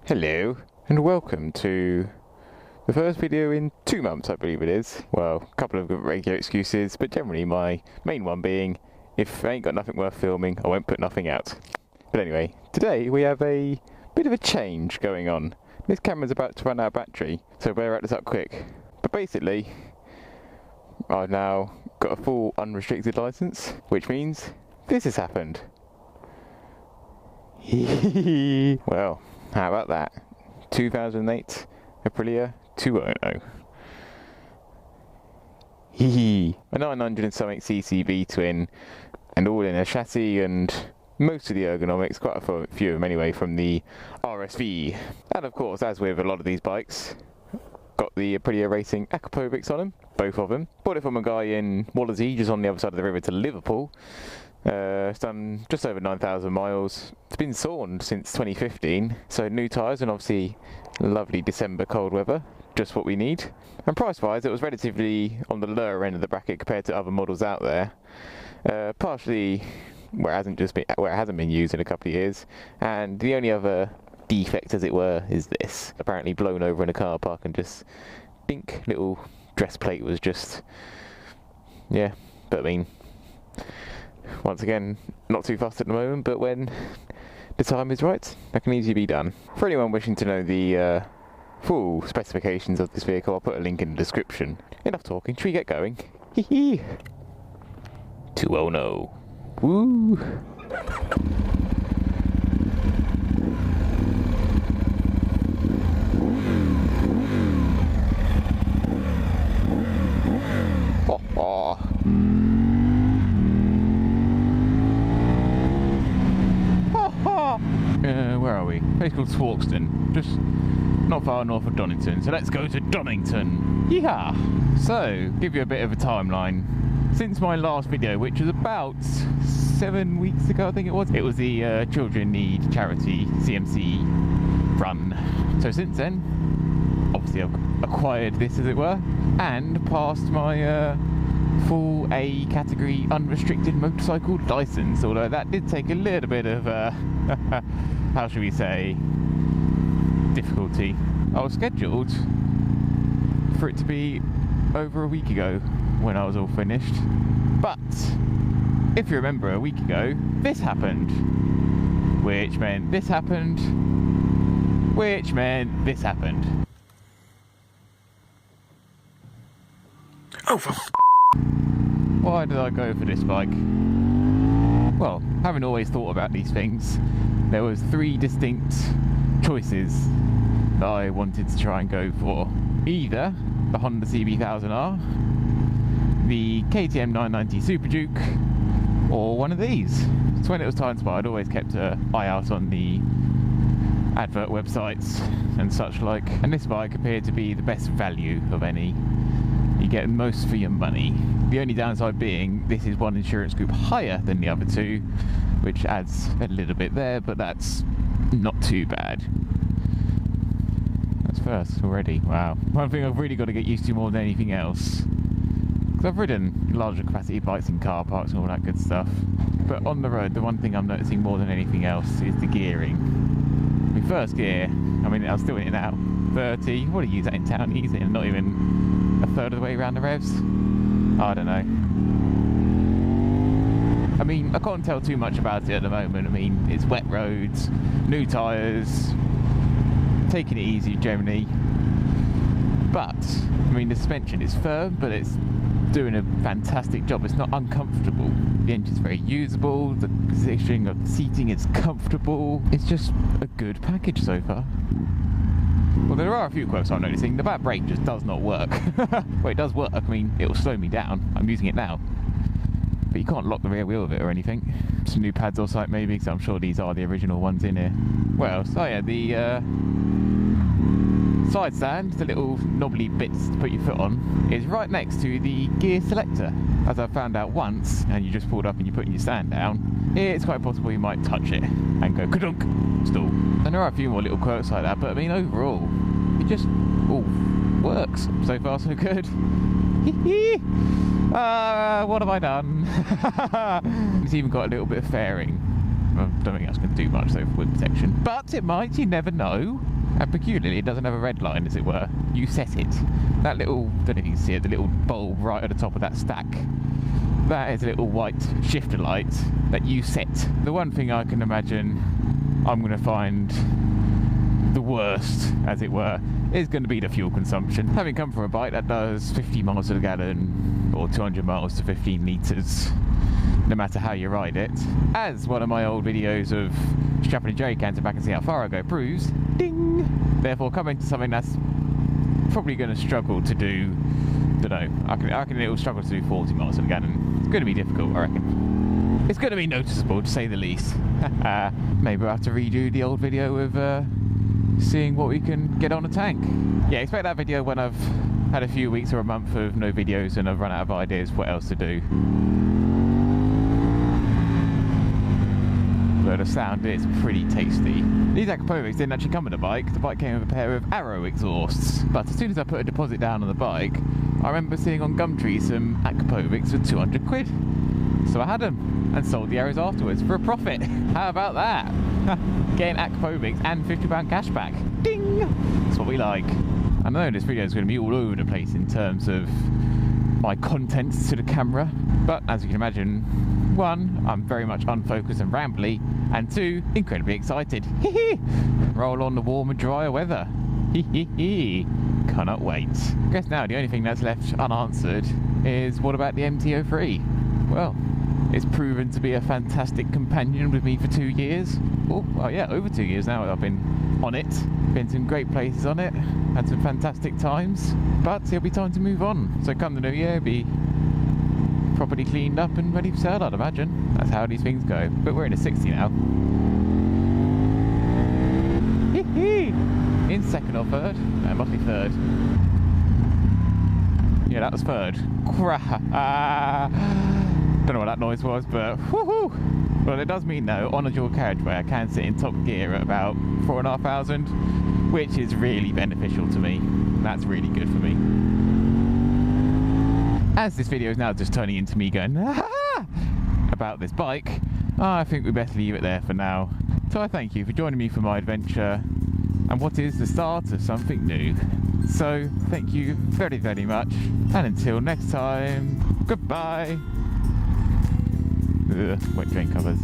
Hello, and welcome to the first video in 2 months, I believe it is. Well, a couple of regular excuses, but generally my main one being, if I ain't got nothing worth filming, I won't put nothing out. But anyway, today we have a bit of a change going on. This camera's about to run out of battery, so better wrap this up quick. But basically, I've now got a full unrestricted license, which means this has happened. Well, how about that? 2008 Aprilia 200. Hee a 900 and something cc V-twin, and all in a chassis and most of the ergonomics, quite a few of them anyway, from the RSV. And of course, as with a lot of these bikes, got the Aprilia Racing Akrapovics on them, both of them. Bought it from a guy in Wallasey, just on the other side of the river to Liverpool. It's done just over 9,000 miles. It's been sawned since 2015, so new tyres and obviously lovely December cold weather, just what we need. And price-wise, it was relatively on the lower end of the bracket compared to other models out there. Partially where it hasn't been used in a couple of years, and the only other defect, as it were, is this. Apparently blown over in a car park, and just pink little dress plate was just, yeah. But I mean, once again, not too fast at the moment, but when the time is right, that can easily be done. For anyone wishing to know the full specifications of this vehicle, I'll put a link in the description. Enough talking, should we get going? Hee 200. Woo! Oh, oh. Where are we? A place called Swarkston, just not far north of Donington. So let's go to Donington. Yeehaw! So, give you a bit of a timeline. Since my last video, which was about 7 weeks ago, I think it was the Children Need Charity CMC run. So since then, obviously I've acquired this, as it were, and passed my full A category unrestricted motorcycle license, although that did take a little bit of how should we say, difficulty. I was scheduled for it to be over a week ago when I was all finished, but if you remember, a week ago this happened, which meant this happened, which meant this happened. Oh, for why did I go for this bike? Well, having always thought about these things, there was 3 distinct choices that I wanted to try and go for. Either the Honda CB1000R, the KTM 990 Super Duke, or one of these. So when it was time spot, I'd always kept an eye out on the advert websites and such like, and this bike appeared to be the best value of any. You get most for your money. The only downside being this is one insurance group higher than the other 2, which adds a little bit there, but that's not too bad. That's first already. Wow. One thing I've really got to get used to more than anything else, because I've ridden larger capacity bikes in car parks and all that good stuff, but on the road the one thing I'm noticing more than anything else is the gearing. My first gear, I mean, I'm still in it now, 30. What do you use that in town? You use it in not even a third of the way around the revs? I don't know. I mean, I can't tell too much about it at the moment. I mean, it's wet roads, new tyres, taking it easy generally. But, I mean, the suspension is firm, but it's doing a fantastic job. It's not uncomfortable. The engine's very usable, the positioning of the seating is comfortable. It's just a good package so far. Well, there are a few quirks I'm noticing. The back brake just does not work. Well, it does work. I mean, it'll slow me down. I'm using it now. But you can't lock the rear wheel with it or anything. Some new pads or something maybe, because I'm sure these are the original ones in here. What else? Oh yeah, the side stand, the little knobbly bits to put your foot on, is right next to the gear selector. As I found out once, and you just pulled up and you're putting your stand down, it's quite possible you might touch it and go kadunk, stall. And there are a few more little quirks like that, but I mean overall, it just all works. So far so good. What have I done? It's even got a little bit of fairing. I don't think that's going to do much though for wind protection, but it might, you never know. And peculiarly, it doesn't have a red line, as it were. You set it. That little, don't know if you can see it, the little bulb right at the top of that stack. That is a little white shifter light that you set. The one thing I can imagine I'm going to find the worst, as it were, is going to be the fuel consumption. Having come from a bike that does 50 miles to the gallon, or 200 miles to 15 litres, no matter how you ride it, as one of my old videos of strapping a jerry can to back and see how far I go proves, ding! Therefore, coming to something that's probably going to struggle to do, don't know, I reckon it'll struggle to do 40 miles to the gallon. It's going to be difficult, I reckon. It's going to be noticeable, to say the least. Maybe we'll have to redo the old video of seeing what we can get on a tank. Yeah, expect that video when I've had a few weeks or a month of no videos and I've run out of ideas what else to do. But the sound is pretty tasty. These Akrapovics didn't actually come with the bike came with a pair of Arrow exhausts. But as soon as I put a deposit down on the bike, I remember seeing on Gumtree some Akrapovics for 200 quid. So I had them and sold the Arrows afterwards for a profit. How about that? Getting Akrapovics and £50 cash back. Ding! That's what we like. I know this video is going to be all over the place in terms of my content to the camera, but as you can imagine, one, I'm very much unfocused and rambly, and two, incredibly excited. Roll on the warm and drier weather. Cannot wait. Guess now the only thing that's left unanswered is what about the MT-03? Well, it's proven to be a fantastic companion with me for 2 years. Oh, yeah, over 2 years now I've been on it. Been to some great places on it, had some fantastic times, but it'll be time to move on. So come the new year, it'll be properly cleaned up and ready for sale, I'd imagine. That's how these things go. But we're in a 60 now. In second or third? No, it must be third. Yeah, that was third. Don't know what that noise was, but woohoo! Well, it does mean though, on a dual carriageway I can sit in top gear at about 4,500, which is really beneficial to me. That's really good for me. As this video is now just turning into me going about this bike, I think we better leave it there for now. So I thank you for joining me for my adventure and what is the start of something new. So thank you very, very much, and until next time, goodbye. Ugh, wet drain covers.